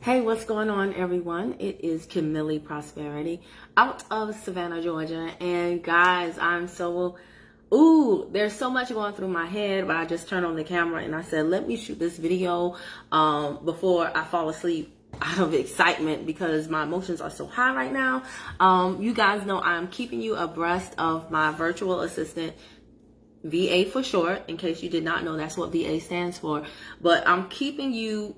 Hey, what's going on, everyone? It is Camille Prosperity out of Savannah, Georgia. And guys, there's so much going through my head, but I just turned on the camera and I said, let me shoot this video before I fall asleep out of excitement because my emotions are so high right now. You guys know I'm keeping you abreast of my virtual assistant, VA for short. In case you did not know, that's what VA stands for. But I'm keeping you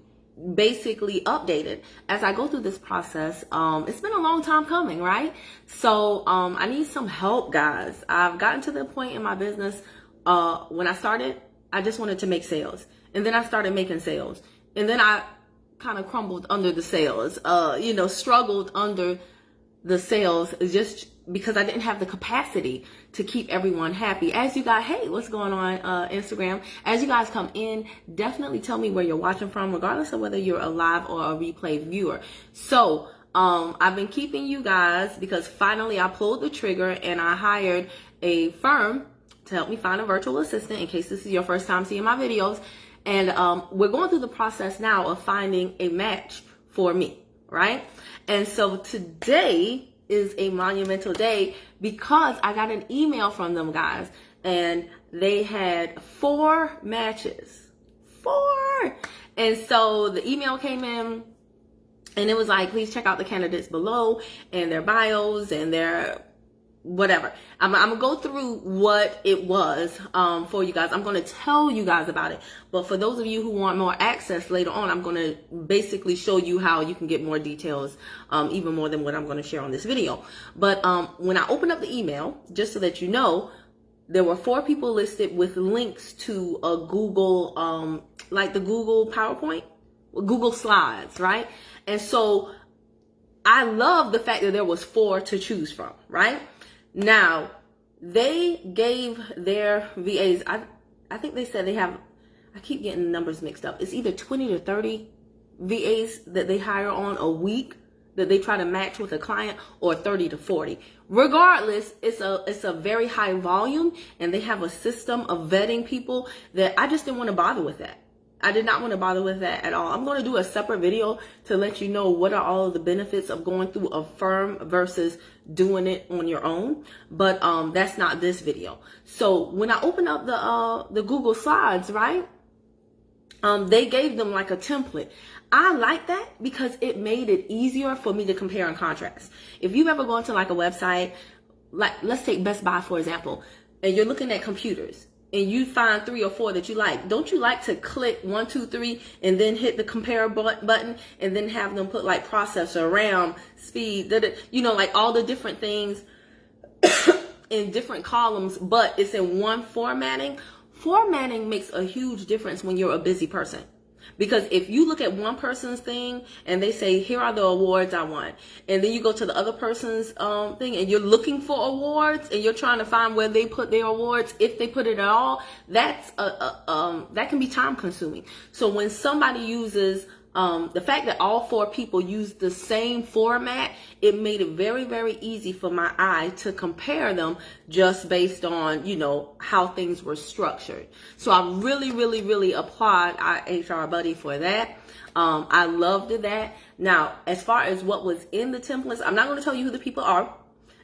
basically updated as I go through this process. It's been a long time coming, right? So I need some help, guys. I've gotten to the point in my business when I started, I just wanted to make sales, and then I started making sales, and then I kind of crumbled under the sales, struggled under the sales just because I didn't have the capacity to keep everyone happy. As you guys, hey, what's going on, Instagram? As you guys come in, definitely tell me where you're watching from, regardless of whether you're a live or a replay viewer. So I've been keeping you guys because finally I pulled the trigger and I hired a firm to help me find a virtual assistant in case this is your first time seeing my videos. And we're going through the process now of finding a match for me, right? And so today is a monumental day because I got an email from them, guys, and they had 4 matches. 4! And so the email came in and it was like, please check out the candidates below and their bios and their whatever. I'm gonna go through what it was for you guys. I'm gonna tell you guys about it. But for those of you who want more access later on, I'm gonna basically show you how you can get more details, even more than what I'm gonna share on this video. But when I opened up the email, just so that you know, there were 4 people listed with links to a Google, like the Google PowerPoint, Google Slides, right? And so I love the fact that there was 4 to choose from, right? Now, they gave their VAs, I think they said they have, I keep getting the numbers mixed up. It's either 20 to 30 VAs that they hire on a week that they try to match with a client, or 30 to 40. Regardless, it's a very high volume, and they have a system of vetting people that I just didn't want to bother with that. I did not want to bother with that at all. I'm going to do a separate video to let you know what are all of the benefits of going through a firm versus doing it on your own. But that's not this video. So when I opened up the Google Slides, right, they gave them like a template. I like that because it made it easier for me to compare and contrast. If you've ever gone to like a website, like let's take Best Buy for example, and you're looking at computers, and you find 3 or 4 that you like, don't you like to click 1, 2, 3 and then hit the compare button and then have them put like processor, RAM, speed, like all the different things in different columns, but it's in one formatting? Formatting makes a huge difference when you're a busy person. Because if you look at one person's thing and they say, here are the awards I won, and then you go to the other person's thing and you're looking for awards and you're trying to find where they put their awards, if they put it at all, that's that can be time consuming. So when somebody uses the fact that all 4 people use the same format, it made it very, very easy for my eye to compare them just based on, how things were structured. So I really, really, really applaud our HR buddy for that. I loved that. Now, as far as what was in the templates, I'm not going to tell you who the people are.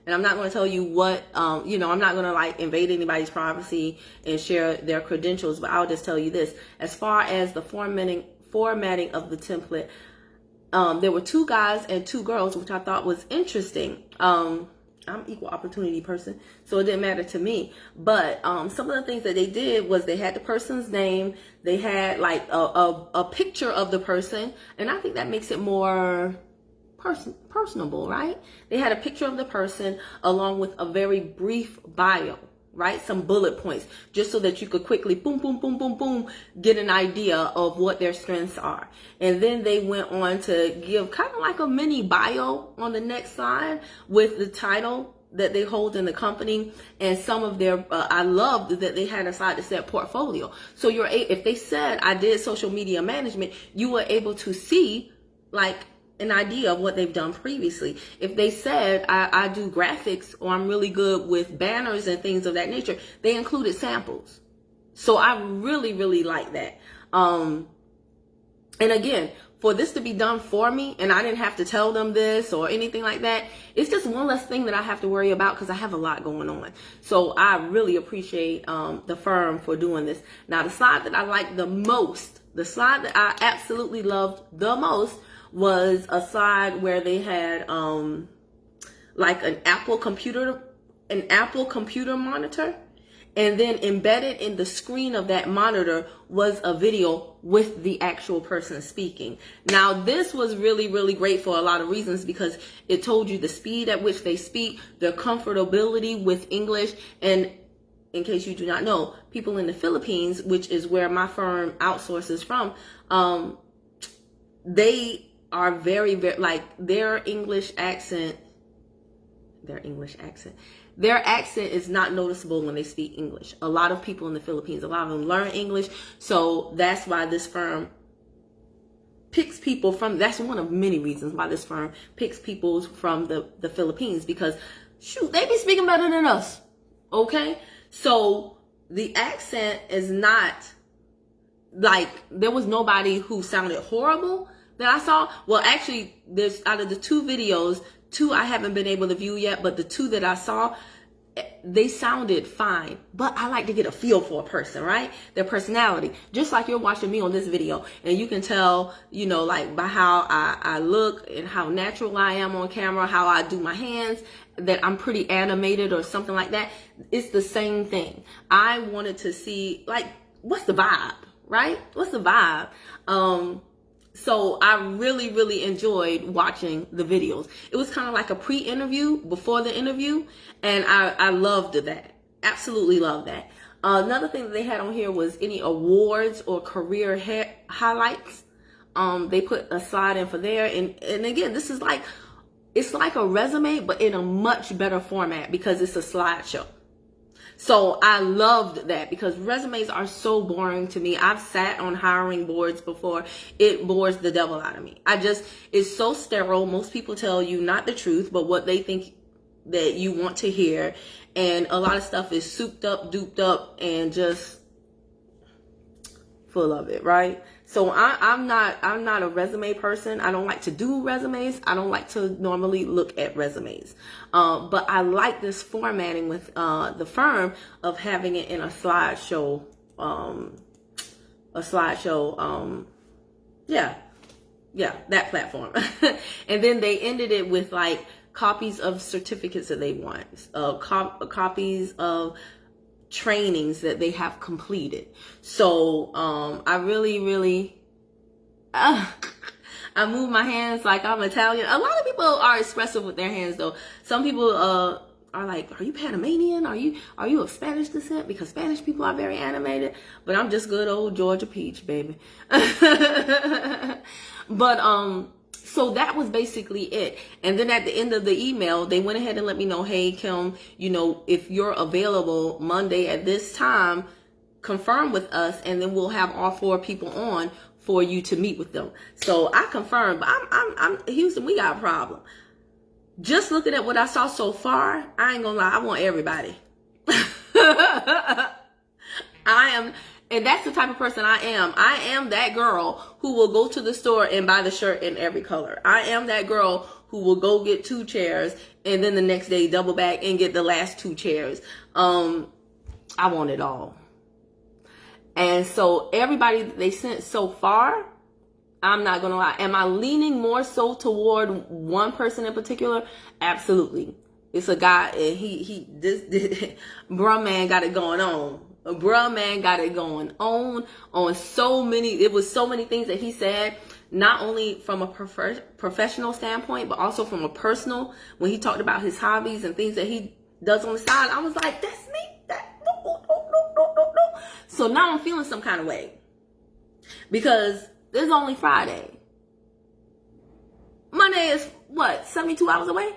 And I'm not going to tell you what, I'm not going to like invade anybody's privacy and share their credentials, but I'll just tell you this. As far as the formatting of the template, there were 2 guys and 2 girls, which I thought was interesting. I'm equal opportunity person, so it didn't matter to me. But some of the things that they did was they had the person's name, they had like a picture of the person, and I think that makes it more personable, right? They had a picture of the person along with a very brief bio, right? Some bullet points, just so that you could quickly boom, boom, boom, boom, boom, get an idea of what their strengths are. And then they went on to give kind of like a mini bio on the next slide with the title that they hold in the company and some of their, I loved that they had a slide that said portfolio. So if they said I did social media management, you were able to see like an idea of what they've done previously. If they said I do graphics or I'm really good with banners and things of that nature, they included samples. So I really, really like that. And again, for this to be done for me, and I didn't have to tell them this or anything like that, it's just one less thing that I have to worry about because I have a lot going on. So I really appreciate the firm for doing this. Now, the slide that I liked the most, the slide that I absolutely loved the most, was a slide where they had like an Apple computer monitor, and then embedded in the screen of that monitor was a video with the actual person speaking. Now, this was really, really great for a lot of reasons, because it told you the speed at which they speak, their comfortability with English. And in case you do not know, people in the Philippines, which is where my firm outsources from, they are very, very, like, their accent is not noticeable when they speak English. A lot of people in the Philippines, a lot of them learn English. So that's why this firm picks people from, that's one of many reasons why this firm picks people from the Philippines, because shoot, they be speaking better than us. Okay? So the accent is not like, there was nobody who sounded horrible that I saw. Well, actually, there's, out of the 2 videos, 2 I haven't been able to view yet, but the 2 that I saw, they sounded fine. But I like to get a feel for a person, right? Their personality. Just like you're watching me on this video, and you can tell, you know, like by how I look and how natural I am on camera, how I do my hands, that I'm pretty animated or something like that. It's the same thing. I wanted to see, like, what's the vibe, right? What's the vibe? So I really, really enjoyed watching the videos. It was kind of like a pre-interview before the interview, and I loved that. Absolutely loved that. Another thing that they had on here was any awards or career highlights. They put a slide in for there, and again, this is like, it's like a resume, but in a much better format because it's a slideshow. So I loved that, because resumes are so boring to me. I've sat on hiring boards before. It bores the devil out of me. It's so sterile. Most people tell you not the truth, but what they think that you want to hear. And a lot of stuff is souped up, duped up, and just full of it, right? So I'm not a resume person. I don't like to do resumes. I don't like to normally look at resumes. But I like this formatting with the firm of having it in a slideshow. Yeah, that platform. And then they ended it with like copies of certificates that they want, copies of trainings that they have completed. So I really, really I move my hands like I'm Italian. A lot of people are expressive with their hands though. Some people are like, are you Panamanian? Are you of Spanish descent? Because Spanish people are very animated, but I'm just good old Georgia peach, baby. But so that was basically it. And then at the end of the email, they went ahead and let me know, hey, Kim, you know, if you're available Monday at this time, confirm with us, and then we'll have all 4 people on for you to meet with them. So I confirmed, but I'm Houston, we got a problem. Just looking at what I saw so far, I ain't gonna lie, I want everybody. And that's the type of person I am. I am that girl who will go to the store and buy the shirt in every color. I am that girl who will go get 2 chairs and then the next day double back and get the last 2 chairs. I want it all. And so everybody that they sent so far, I'm not going to lie. Am I leaning more so toward one person in particular? Absolutely. It's a guy, and this bruh man got it going on. Bruh man got it going on so many, it was so many things that he said, not only from a professional standpoint, but also from a personal, when he talked about his hobbies and things that he does on the side. I was like, that's me. No. So now I'm feeling some kind of way, because it's only Friday. Monday is what, 72 hours away?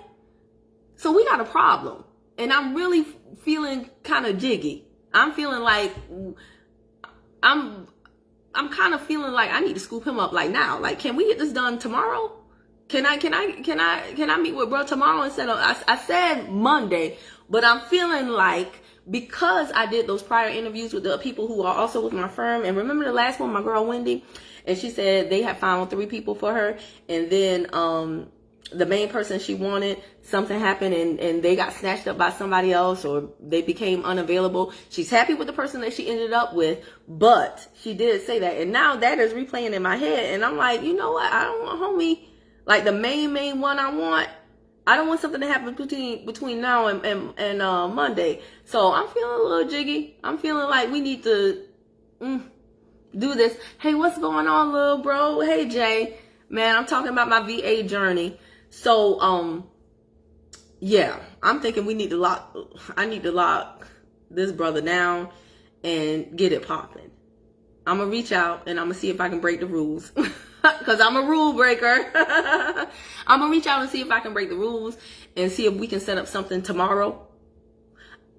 So we got a problem. And I'm really feeling kind of jiggy. I'm feeling like I'm kind of feeling like I need to scoop him up like now. Like, can we get this done tomorrow? Can I meet with bro tomorrow instead of, I said Monday, but I'm feeling like because I did those prior interviews with the people who are also with my firm. And remember the last one, my girl Wendy, and she said they had found 3 people for her, and then the main person she wanted, something happened and they got snatched up by somebody else, or they became unavailable. She's happy with the person that she ended up with, but she did say that, and now that is replaying in my head, and I'm like, you know what, I don't want homie, like the main one I don't want something to happen between now and Monday. So I'm feeling a little jiggy. I'm feeling like we need to do this. Hey, what's going on, little bro? Hey, Jay. Man, I'm talking about my VA journey. So, yeah, I'm thinking I need to lock this brother down and get it popping. I'm going to reach out and I'm going to see if I can break the rules. Because I'm a rule breaker. I'm going to reach out and see if I can break the rules and see if we can set up something tomorrow.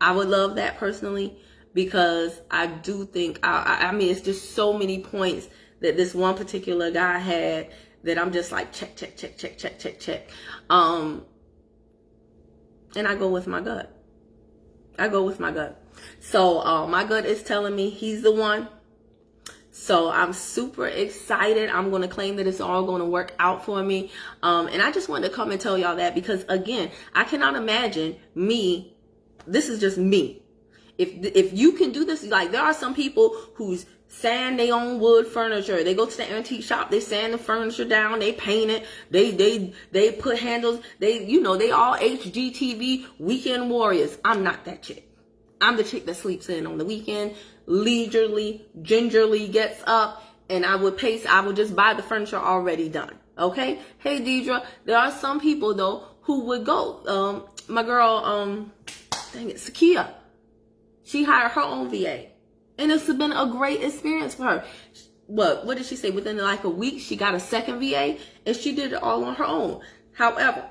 I would love that personally, because I do think, I mean, it's just so many points that this one particular guy had that I'm just like, check. And I go with my gut. So my gut is telling me he's the one. So I'm super excited. I'm going to claim that it's all going to work out for me. And I just wanted to come and tell y'all that, because again, I cannot imagine me. This is just me. If you can do this, like there are some people who's sand their own wood furniture. They go to the antique shop, they sand the furniture down, they paint it, they put handles, they all HGTV weekend warriors. I'm not that chick. I'm the chick that sleeps in on the weekend, leisurely, gingerly gets up, and I would just buy the furniture already done. Okay? Hey, Deidre, there are some people though who would go. My girl, Sakia, she hired her own VA, and it's been a great experience for her. What did she say? Within like a week, she got a second VA, and she did it all on her own. However,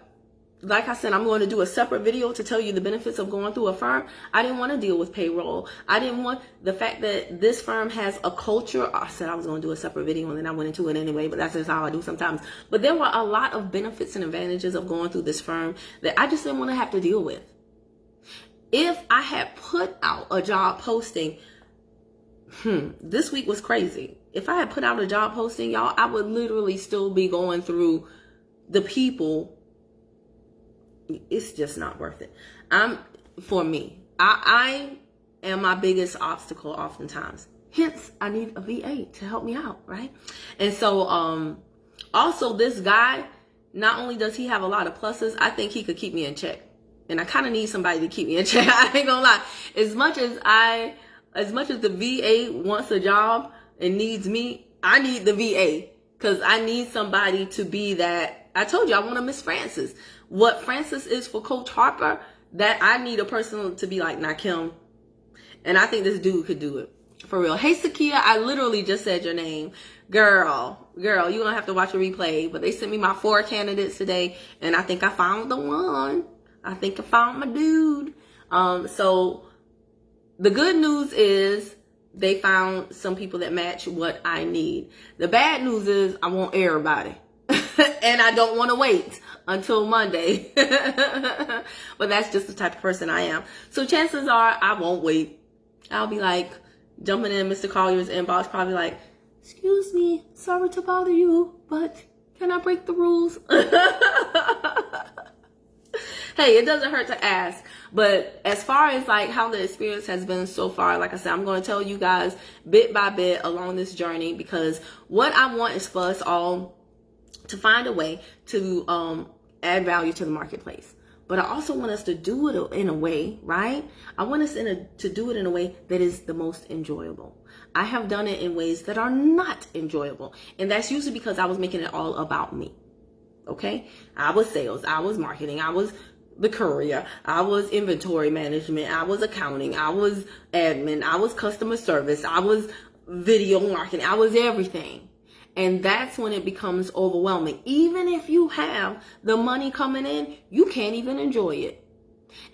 like I said, I'm going to do a separate video to tell you the benefits of going through a firm. I didn't want to deal with payroll. I didn't want the fact that this firm has a culture. I said I was going to do a separate video, and then I went into it anyway, but that's just how I do sometimes. But there were a lot of benefits and advantages of going through this firm that I just didn't want to have to deal with. If I had put out a job posting, this week was crazy. If I had put out a job posting, y'all, I would literally still be going through the people. It's just not worth it. For me, I am my biggest obstacle oftentimes. Hence, I need a VA to help me out, right? And so, also this guy, not only does he have a lot of pluses, I think he could keep me in check. And I kind of need somebody to keep me in check. I ain't gonna lie. As much as the VA wants a job and needs me, I need the VA, because I need somebody to be that. I told you I want a Miss Francis. What Francis is for Coach Harper, that I need a person to be like, nah, Kim. And I think this dude could do it. For real. Hey, Sakia, I literally just said your name. Girl, you're going to have to watch a replay. But they sent me my 4 candidates today, and I think I found the one. I think I found my dude. So the good news is they found some people that match what I need. The bad news is I want everybody. And I don't want to wait until Monday. But that's just the type of person I am. So chances are I won't wait. I'll be like jumping in Mr. Collier's inbox, probably like, excuse me, sorry to bother you, but can I break the rules? Hey, it doesn't hurt to ask. But as far as like how the experience has been so far, like I said, I'm going to tell you guys bit by bit along this journey, because what I want is for us all to find a way to add value to the marketplace. But I also want us to do it in a way, right? I want us to do it in a way that is the most enjoyable. I have done it in ways that are not enjoyable. And that's usually because I was making it all about me. Okay? I was sales. I was marketing. I was the courier. I was inventory management. I was accounting. I was admin. I was customer service. I was video marketing. I was everything. And that's when it becomes overwhelming. Even if you have the money coming in, you can't even enjoy it.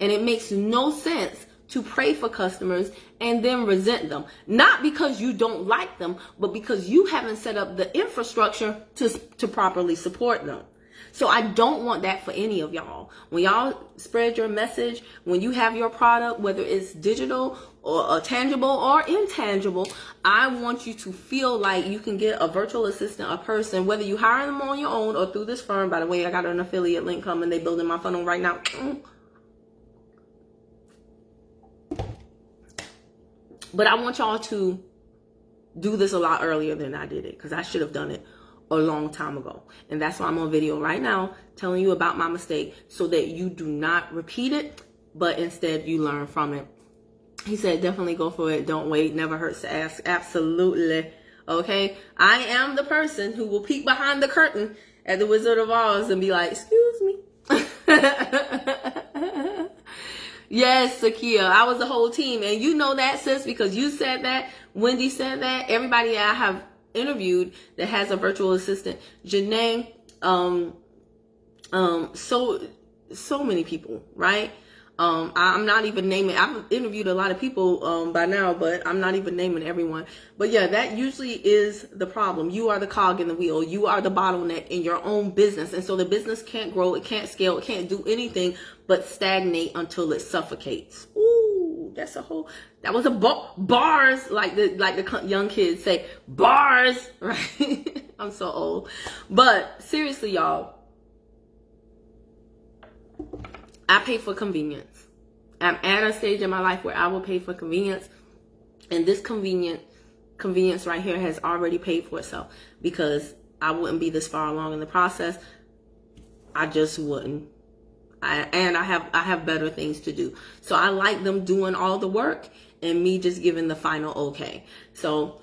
And it makes no sense to pray for customers and then resent them. Not because you don't like them, but because you haven't set up the infrastructure to properly support them. So I don't want that for any of y'all. When y'all spread your message, when you have your product, whether it's digital or tangible or intangible, I want you to feel like you can get a virtual assistant, a person, whether you hire them on your own or through this firm. By the way, I got an affiliate link coming. They building my funnel right now. But I want y'all to do this a lot earlier than I did it, because I should have done it a long time ago. And that's why I'm on video right now telling you about my mistake, so that you do not repeat it, but instead you learn from it. He said, definitely go for it. Don't wait. Never hurts to ask. Absolutely. Okay. I am the person who will peek behind the curtain at the Wizard of Oz and be like, excuse me. Yes, Sakia, I was the whole team. And you know that, sis, because you said that. Wendy said that. Everybody I have interviewed that has a virtual assistant. Janae, so many people, right? I'm not even naming. I've interviewed a lot of people by now, but I'm not even naming everyone. But yeah, that usually is the problem. You are the cog in the wheel. You are the bottleneck in your own business. And so the business can't grow. It can't scale. It can't do anything but stagnate until it suffocates. Ooh, that was a bars, like the young kids say, bars, right? I'm so old. But seriously, y'all, I pay for convenience. I'm at a stage in my life where I will pay for convenience. And this convenience right here has already paid for itself, because I wouldn't be this far along in the process. I just wouldn't. I have better things to do. So I like them doing all the work and me just giving the final okay. So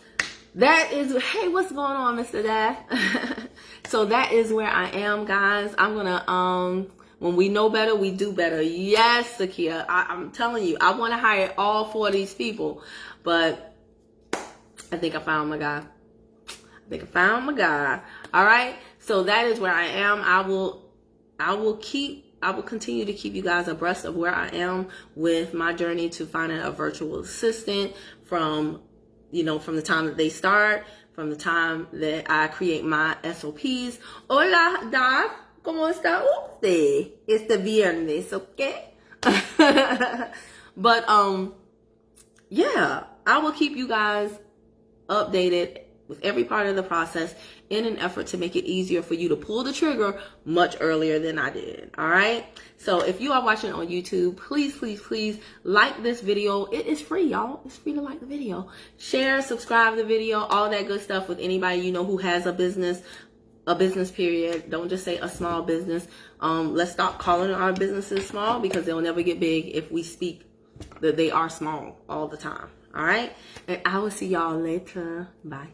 that is, hey, what's going on, Mr. Dad? So that is where I am, guys. I'm gonna when we know better, we do better. Yes, Sakia, I'm telling you, I want to hire all 4 of these people, but I think I found my guy. All right. So that is where I am. I will continue to keep you guys abreast of where I am with my journey to finding a virtual assistant, from the time that they start, from the time that I create my SOPs. Hola, Doc. ¿Cómo está usted? Este viernes, okay? But, yeah, I will keep you guys updated with every part of the process in an effort to make it easier for you to pull the trigger much earlier than I did. All right. So if you are watching on YouTube, please, please, please like this video. It is free, y'all. It's free to like the video. Share, subscribe the video, all that good stuff with anybody you know who has a business period. Don't just say a small business. Let's stop calling our businesses small, because they'll never get big if we speak that they are small all the time. All right. And I will see y'all later. Bye.